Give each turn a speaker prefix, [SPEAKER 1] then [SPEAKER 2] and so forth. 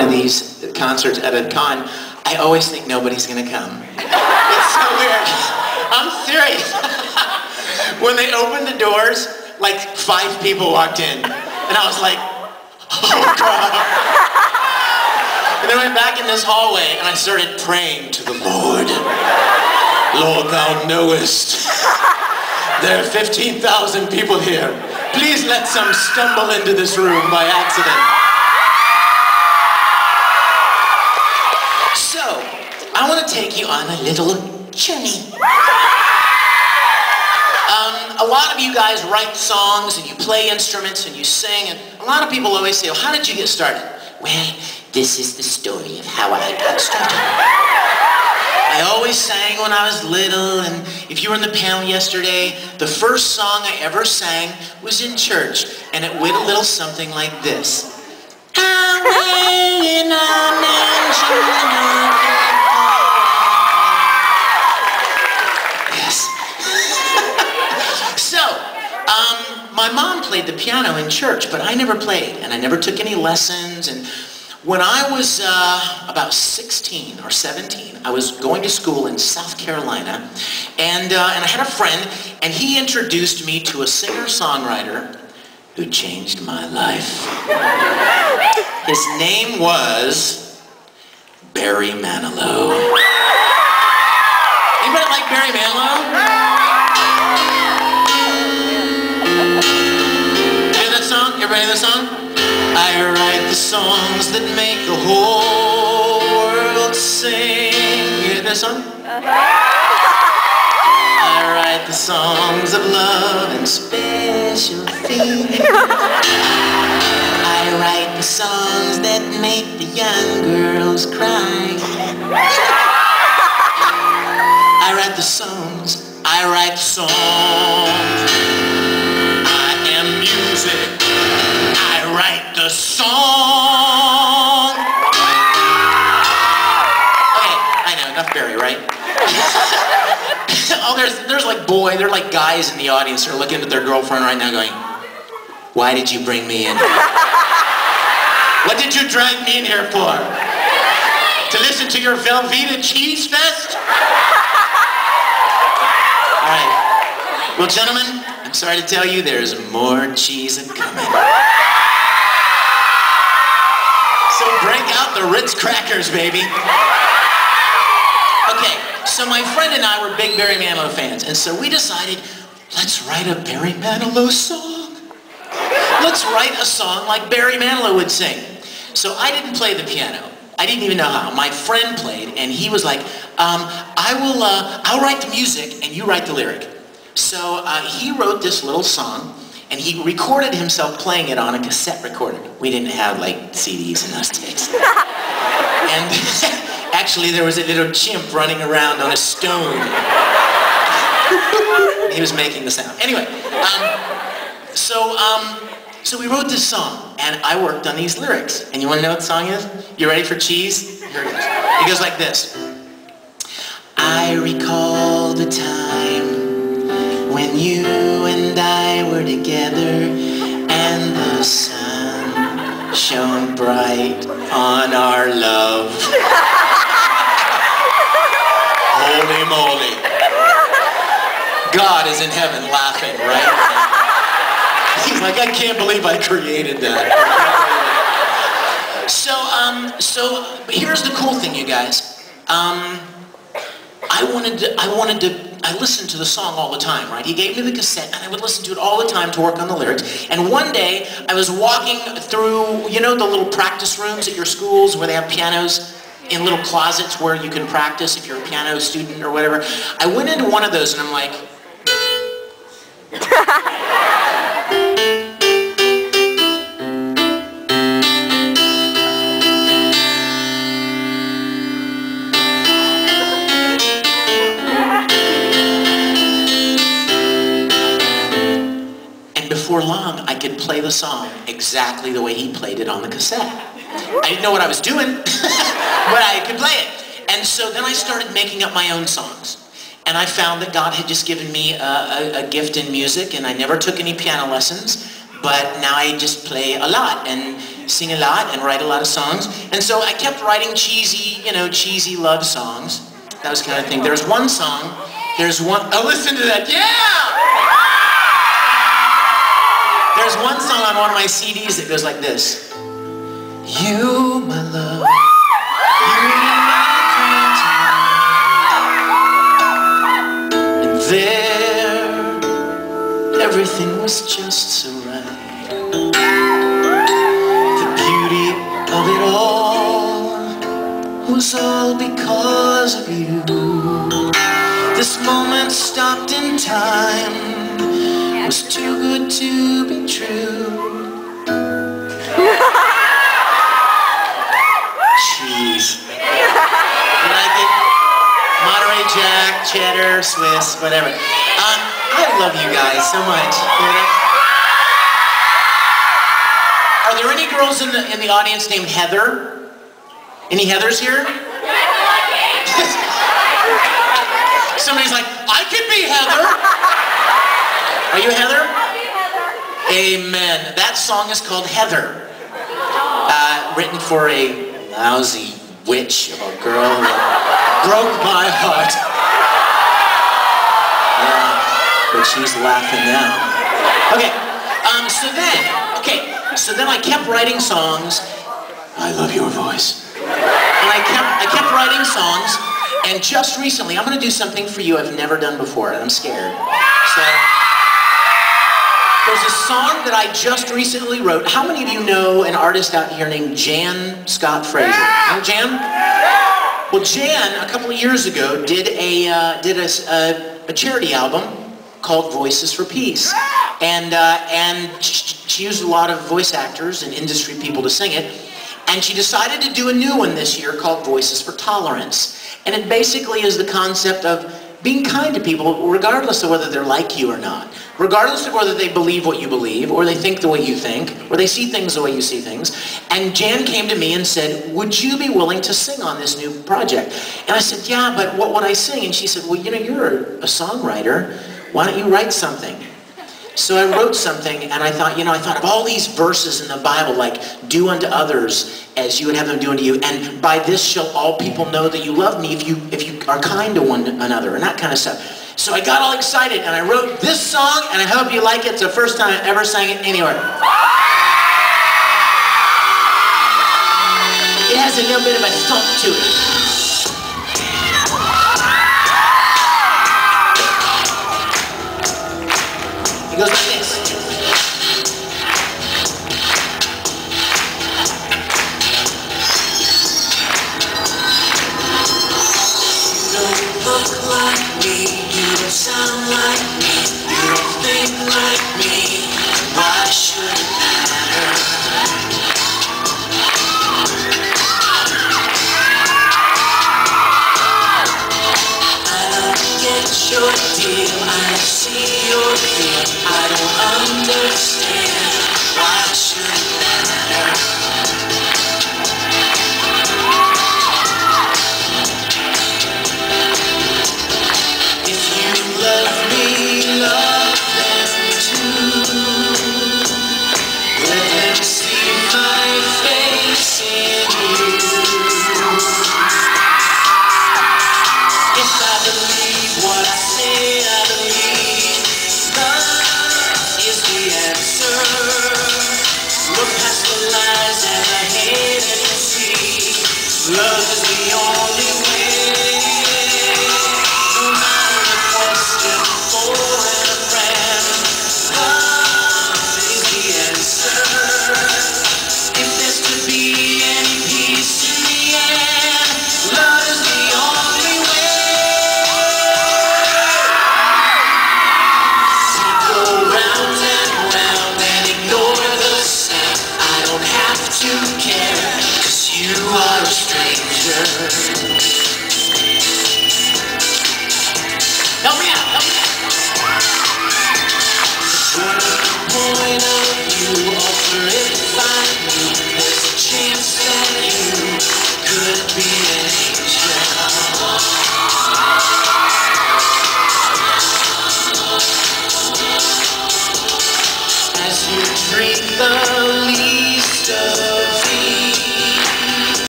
[SPEAKER 1] of these concerts at a con, I always think nobody's gonna come. It's so weird. I'm serious. When they opened the doors, like 5 people walked in, and I was like, oh God. And then I went back in this hallway, and I started praying to the Lord. Lord, thou knowest. There are 15,000 people here. Please let some stumble into this room by accident. So, I want to take you on a little journey. A lot of you guys write songs and you play instruments and you sing, and a lot of people always say, well, how did you get started? Well, this is the story of how I got started. I always sang when I was little, and if you were in the panel yesterday, the first song I ever sang was in church, and it went a little something like this. Away in a mansion. Yes. So, my mom played the piano in church, but I never played, and I never took any lessons. And when I was about 16 or 17, I was going to school in South Carolina, and I had a friend, and he introduced me to a singer-songwriter who changed my life. His name was Barry Manilow. Anybody like Barry Manilow? Hear that song? Everybody hear that song? I write the songs that make the whole world sing. You hear that song? I write the songs of love and special things. I write the songs that make the young girls cry. I write the songs. I write songs. I am music. I write the song. Okay, I know, enough Barry, right? Oh, there's like guys in the audience who are looking at their girlfriend right now going, why did you bring me in? What did you drag me in here for? To listen to your Velveeta Cheese Fest? All right. Well, gentlemen, I'm sorry to tell you, there's more cheese coming. So break out the Ritz crackers, baby. Okay, so my friend and I were big Barry Manilow fans, and so we decided, let's write a Barry Manilow song. Let's write a song like Barry Manilow would sing. So I didn't play the piano. I didn't even know how. My friend played, and he was like, I'll write the music, and you write the lyric. So he wrote this little song, and he recorded himself playing it on a cassette recorder. We didn't have like CDs in those days. And actually there was a little chimp running around on a stone. He was making the sound. Anyway, so we wrote this song, and I worked on these lyrics. And you want to know what the song is? You ready for cheese? Here it goes. It goes like this. I recall the time when you and I were together, and the sun shone bright on our love. Holy moly. God is in heaven laughing, right? He's like, I can't believe I created that. So here's the cool thing, you guys. I listened to the song all the time, right? He gave me the cassette, and I would listen to it all the time to work on the lyrics. And one day, I was walking through, you know, the little practice rooms at your schools where they have pianos in little closets where you can practice if you're a piano student or whatever. I went into one of those, and I'm like... Before long, I could play the song exactly the way he played it on the cassette. I didn't know what I was doing, but I could play it. And so then I started making up my own songs. And I found that God had just given me a gift in music, and I never took any piano lessons, but now I just play a lot. And sing a lot and write a lot of songs. And so I kept writing cheesy, cheesy love songs. That was kind of thing. There's one song, oh, listen to that, yeah! There's one song on one of my CDs that goes like this. You, my love, you my dream tonight. And there, everything was just so right. The beauty of it all was all because of you. This moment stopped in time was too good to be true. Jeez. You like it? Monterey Jack, cheddar, Swiss, whatever. I love you guys so much. Are there any girls in the audience named Heather? Any Heathers here? Somebody's like, I could be Heather. Are you Heather? Amen. That song is called Heather. Written for a lousy witch of a girl that broke my heart. Yeah, but she's laughing now. Okay, so then I kept writing songs. I love your voice. And I kept writing songs, and just recently, I'm going to do something for you I've never done before, and I'm scared. So, there's a song that I just recently wrote. How many of you know an artist out here named Jan Scott Fraser? You know Jan? Well, Jan, a couple of years ago, did a charity album called Voices for Peace. And she used a lot of voice actors and industry people to sing it. And she decided to do a new one this year called Voices for Tolerance. And it basically is the concept of being kind to people regardless of whether they're like you or not. Regardless of whether they believe what you believe, or they think the way you think, or they see things the way you see things. And Jan came to me and said, would you be willing to sing on this new project? And I said, yeah, but what would I sing? And she said, well, you're a songwriter. Why don't you write something? So I wrote something, and I thought of all these verses in the Bible, like, do unto others as you would have them do unto you, and by this shall all people know that you love me if you are kind to one another, and that kind of stuff. So I got all excited, and I wrote this song, and I hope you like it. It's the first time I ever sang it anywhere. It has a little bit of a thump to it. It goes like this. You don't look like me, you don't sound like me, you don't think like me. Why should it matter? I don't get your deal, I see your feel. I don't understand, why should it matter? If you love me, love them too. Let them see my face in you. If I believe what I say I believe, is the answer. Look past the lies and the hate and you see love is the only way. No matter the question for a friend, love is the answer. If there's to be any peace in the end, love is the only way. To care, 'cause you are a stranger.